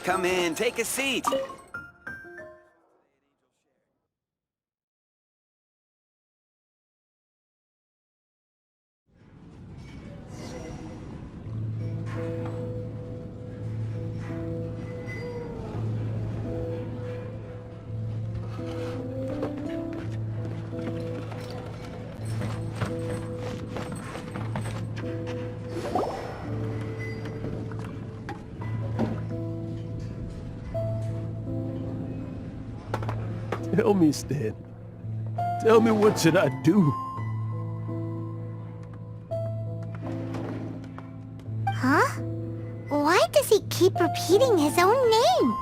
Come in, take a seat. Tell me, Stan. Tell me, what should I do? Huh? Why does he keep repeating his own name?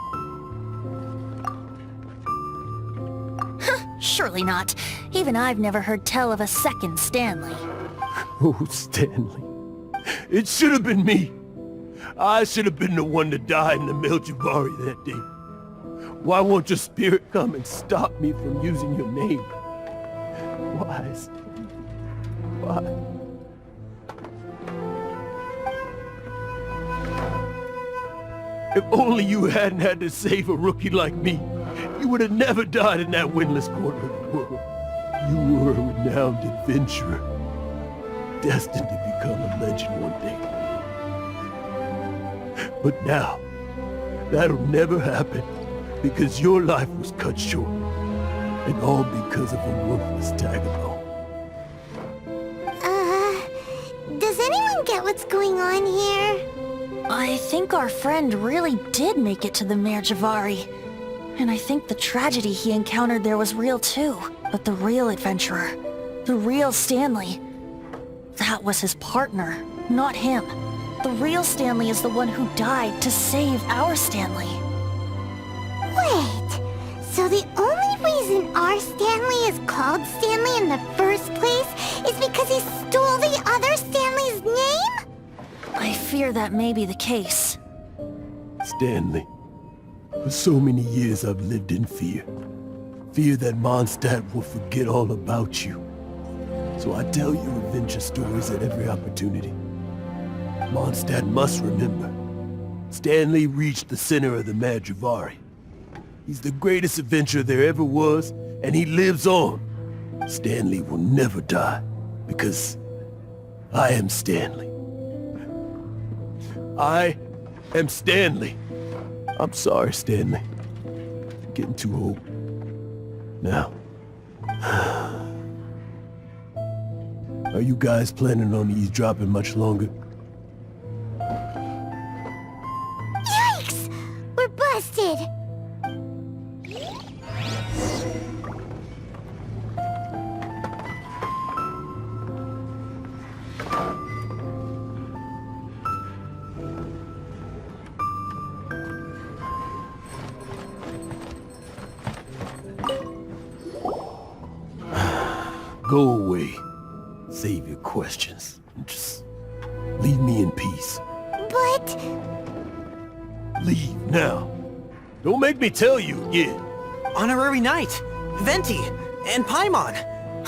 Surely not. Even I've never heard tell of a second Stanley. Oh, Stanley. It should have been me. I should have been the one to die in the Melchivari that day. Why won't your spirit come and stop me from using your name? Why, Stanley? Why? If only you hadn't had to save a rookie like me, you would have never died in that windless corner of the world. You were a renowned adventurer, destined to become a legend one day. But now, that'll never happen, because your life was cut short, and all because of a worthless tag-along. Does anyone get what's going on here? I think our friend really did make it to the Merjavari. And I think the tragedy he encountered there was real too. But the real adventurer, the real Stanley, that was his partner, not him. The real Stanley is the one who died to save our Stanley. Wait, so the only reason our Stanley is called Stanley in the first place is because he stole the other Stanley's name? I fear that may be the case. Stanley, for so many years I've lived in fear. Fear that Mondstadt will forget all about you. So I tell you adventure stories at every opportunity. Mondstadt must remember. Stanley reached the center of the Merjavari. He's the greatest adventurer there ever was, and he lives on. Stanley will never die, because I am Stanley. I am Stanley. I'm sorry, Stanley. I'm getting too old. Now. Are you guys planning on eavesdropping much longer? Yikes! We're busted! Go away. Save your questions. And just leave me in peace. But... Leave now. Don't make me tell you again. Honorary Knight, Venti, and Paimon.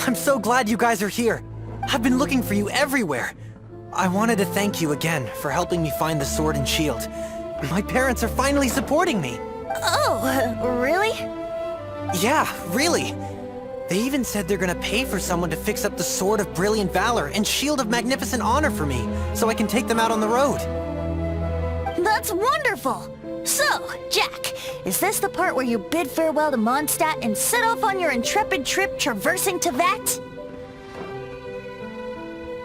I'm so glad you guys are here. I've been looking for you everywhere. I wanted to thank you again for helping me find the sword and shield. My parents are finally supporting me. Oh, really? Yeah, really. They even said they're gonna pay for someone to fix up the Sword of Brilliant Valor and Shield of Magnificent Honor for me, so I can take them out on the road. That's wonderful! So, Jack, is this the part where you bid farewell to Mondstadt and set off on your intrepid trip traversing Tevat?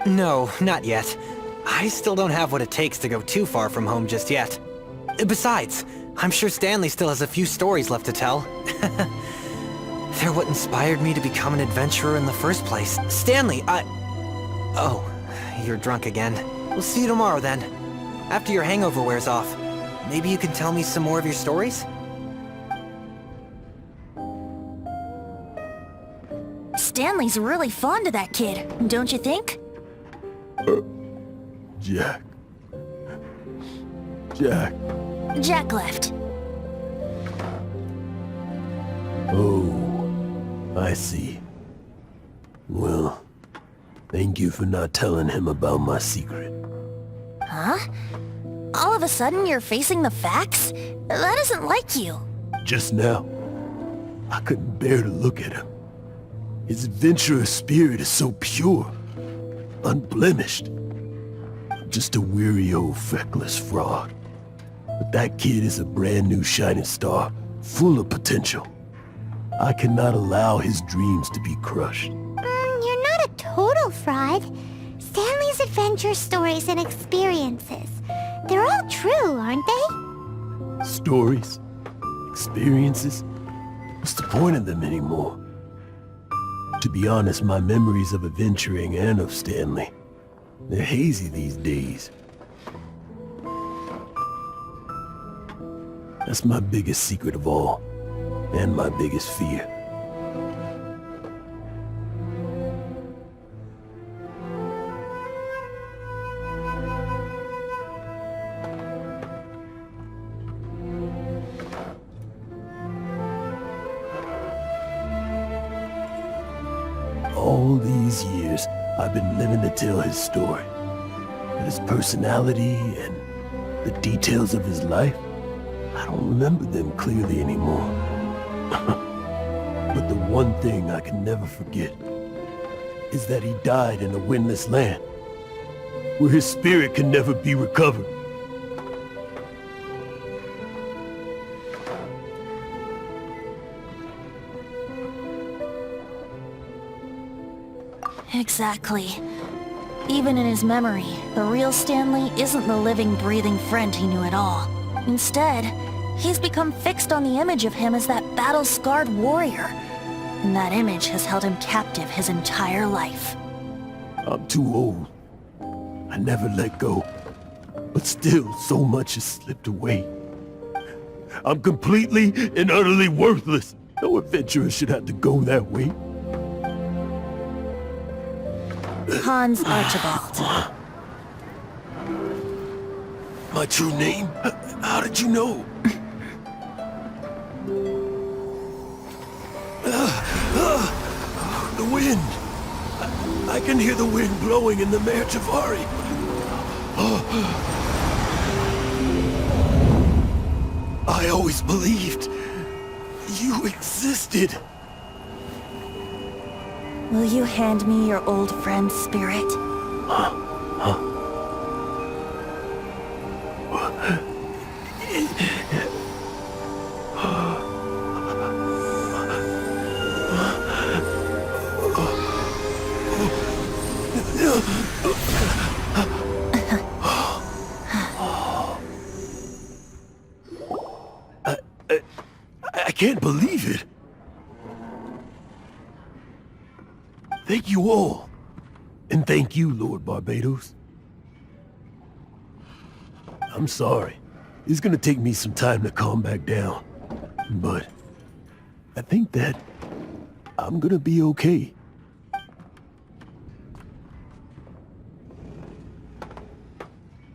No, not yet. I still don't have what it takes to go too far from home just yet. Besides, I'm sure Stanley still has a few stories left to tell. They're what inspired me to become an adventurer in the first place. Stanley, Oh, you're drunk again. We'll see you tomorrow then. After your hangover wears off. Maybe you can tell me some more of your stories? Stanley's really fond of that kid, don't you think? Jack. Jack left. Oh, I see. Well, thank you for not telling him about my secret. Huh? All of a sudden you're facing the facts? That isn't like you. Just now, I couldn't bear to look at him. His adventurous spirit is so pure, unblemished. I'm just a weary old feckless fraud. But that kid is a brand new shining star, full of potential. I cannot allow his dreams to be crushed. You're not a total fraud. Stanley's adventure stories and experiences. They're all true, aren't they? Stories? Experiences? What's the point of them anymore? To be honest, my memories of adventuring and of Stanley, they're hazy these days. That's my biggest secret of all, and my biggest fear. All these years, I've been living to tell his story. But his personality and the details of his life, I don't remember them clearly anymore. But the one thing I can never forget is that he died in a windless land, where his spirit can never be recovered. Exactly. Even in his memory, the real Stanley isn't the living, breathing friend he knew at all. Instead, he's become fixed on the image of him as that battle-scarred warrior. And that image has held him captive his entire life. I'm too old. I never let go. But still, so much has slipped away. I'm completely and utterly worthless. No adventurer should have to go that way. Hans Archibald. My true name? How did you know? The wind. I can hear the wind blowing in the Mare Javari. I always believed you existed. Will you hand me your old friend's spirit? I can't believe it. Thank you all. And thank you, Lord Barbados. I'm sorry. It's gonna take me some time to calm back down. But I think that I'm gonna be okay.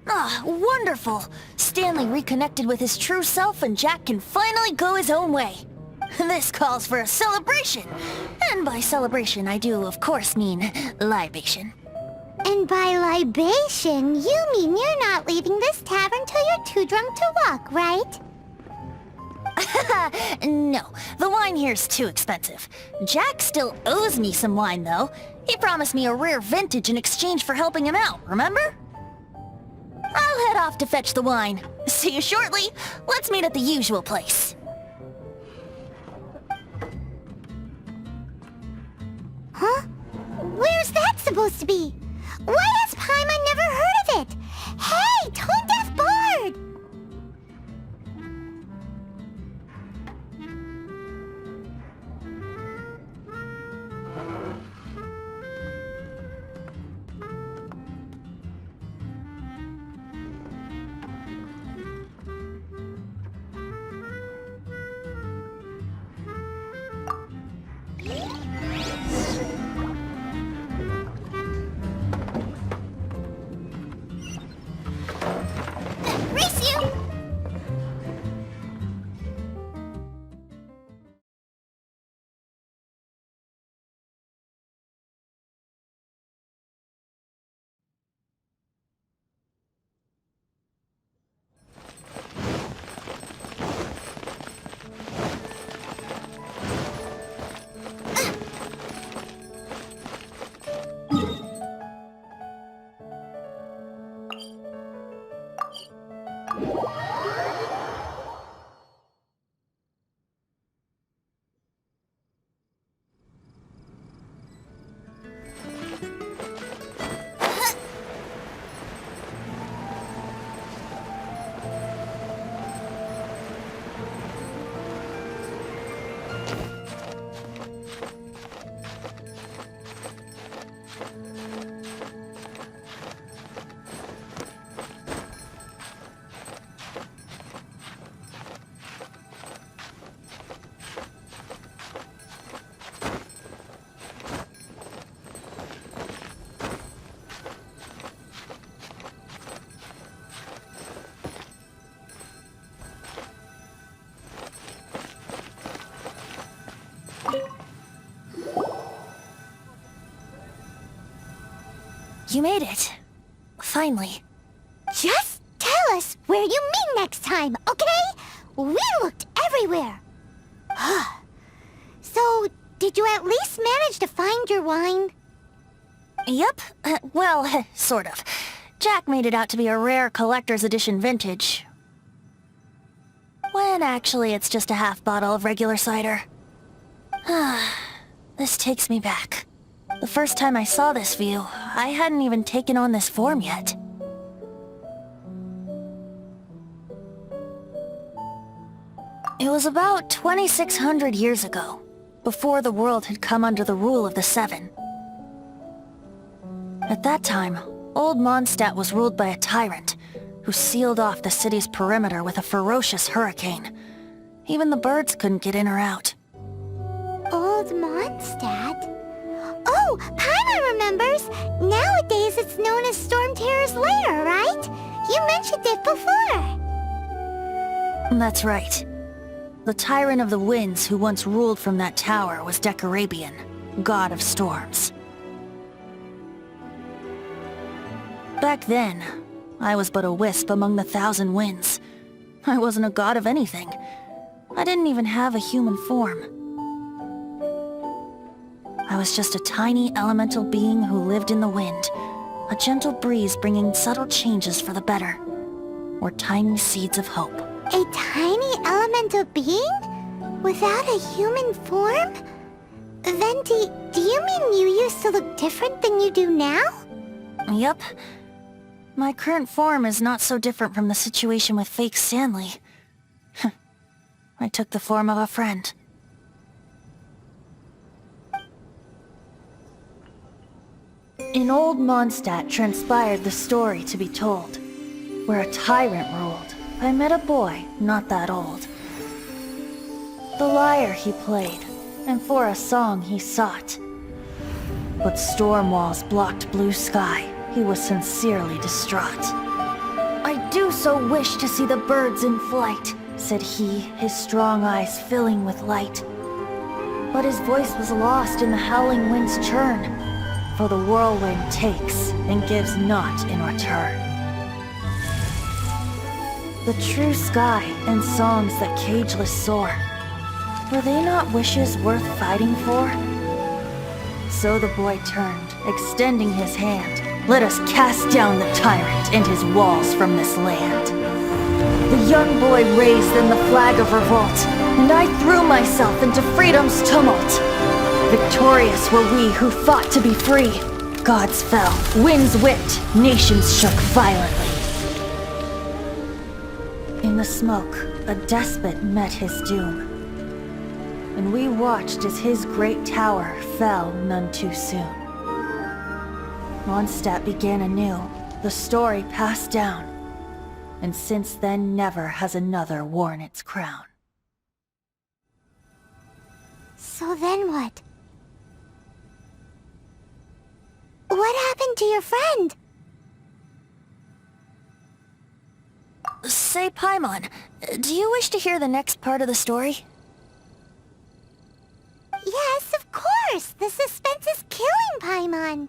Ah, wonderful! Stanley reconnected with his true self and Jack can finally go his own way. This calls for a celebration. And by celebration, I do, of course, mean libation. And by libation, you mean you're not leaving this tavern till you're too drunk to walk, right? No, the wine here's too expensive. Jack still owes me some wine, though. He promised me a rare vintage in exchange for helping him out, remember? I'll head off to fetch the wine. See you shortly. Let's meet at the usual place. Huh? Where's that supposed to be? Why You made it. Finally. Just tell us where you meet next time, okay? We looked everywhere. So, did you at least manage to find your wine? Yep. Well, sort of. Jack made it out to be a rare collector's edition vintage. When actually it's just a half bottle of regular cider. This takes me back. The first time I saw this view, I hadn't even taken on this form yet. It was about 2,600 years ago, before the world had come under the rule of the Seven. At that time, old Mondstadt was ruled by a tyrant, who sealed off the city's perimeter with a ferocious hurricane. Even the birds couldn't get in or out. Old Mondstadt? Oh, Paimon remembers! Nowadays it's known as Storm Terror's lair, right? You mentioned it before! That's right. The Tyrant of the Winds who once ruled from that tower was Decarabian, god of storms. Back then, I was but a wisp among the thousand winds. I wasn't a god of anything. I didn't even have a human form. I was just a tiny elemental being who lived in the wind, a gentle breeze bringing subtle changes for the better, or tiny seeds of hope. A tiny elemental being? Without a human form? Venti, do you mean you used to look different than you do now? Yep. My current form is not so different from the situation with fake Stanley. I took the form of a friend. In old Mondstadt transpired the story to be told. Where a tyrant ruled, I met a boy not that old. The lyre he played, and for a song he sought. But storm walls blocked blue sky, he was sincerely distraught. I do so wish to see the birds in flight, said he, his strong eyes filling with light. But his voice was lost in the howling wind's churn, for the whirlwind takes and gives not in return. The true sky and songs that cageless soar, were they not wishes worth fighting for? So the boy turned, extending his hand. Let us cast down the tyrant and his walls from this land. The young boy raised then the flag of revolt, and I threw myself into freedom's tumult. Victorious were we who fought to be free. Gods fell, winds whipped, nations shook violently. In the smoke, a despot met his doom, and we watched as his great tower fell none too soon. Mondstadt began anew, the story passed down, and since then never has another worn its crown. So then what? What happened to your friend? Say, Paimon, do you wish to hear the next part of the story? Yes, of course! The suspense is killing Paimon!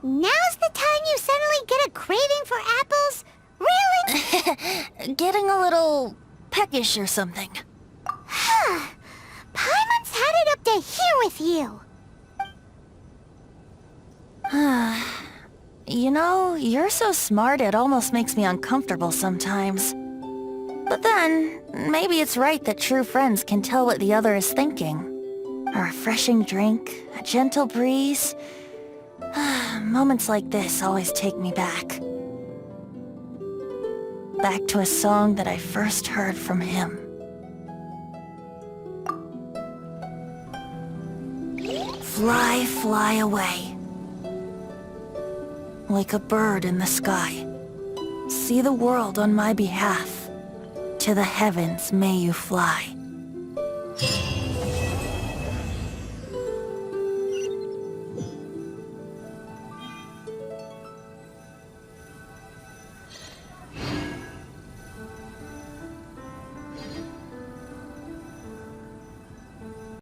Now's the time you suddenly get a craving for apples? Really? Getting a little peckish or something. Paimon's had it up to here with you! You know, you're so smart it almost makes me uncomfortable sometimes. But then, maybe it's right that true friends can tell what the other is thinking. A refreshing drink, a gentle breeze. Moments like this always take me back. Back to a song that I first heard from him. Fly, fly away. Like a bird in the sky. See the world on my behalf. To the heavens may you fly.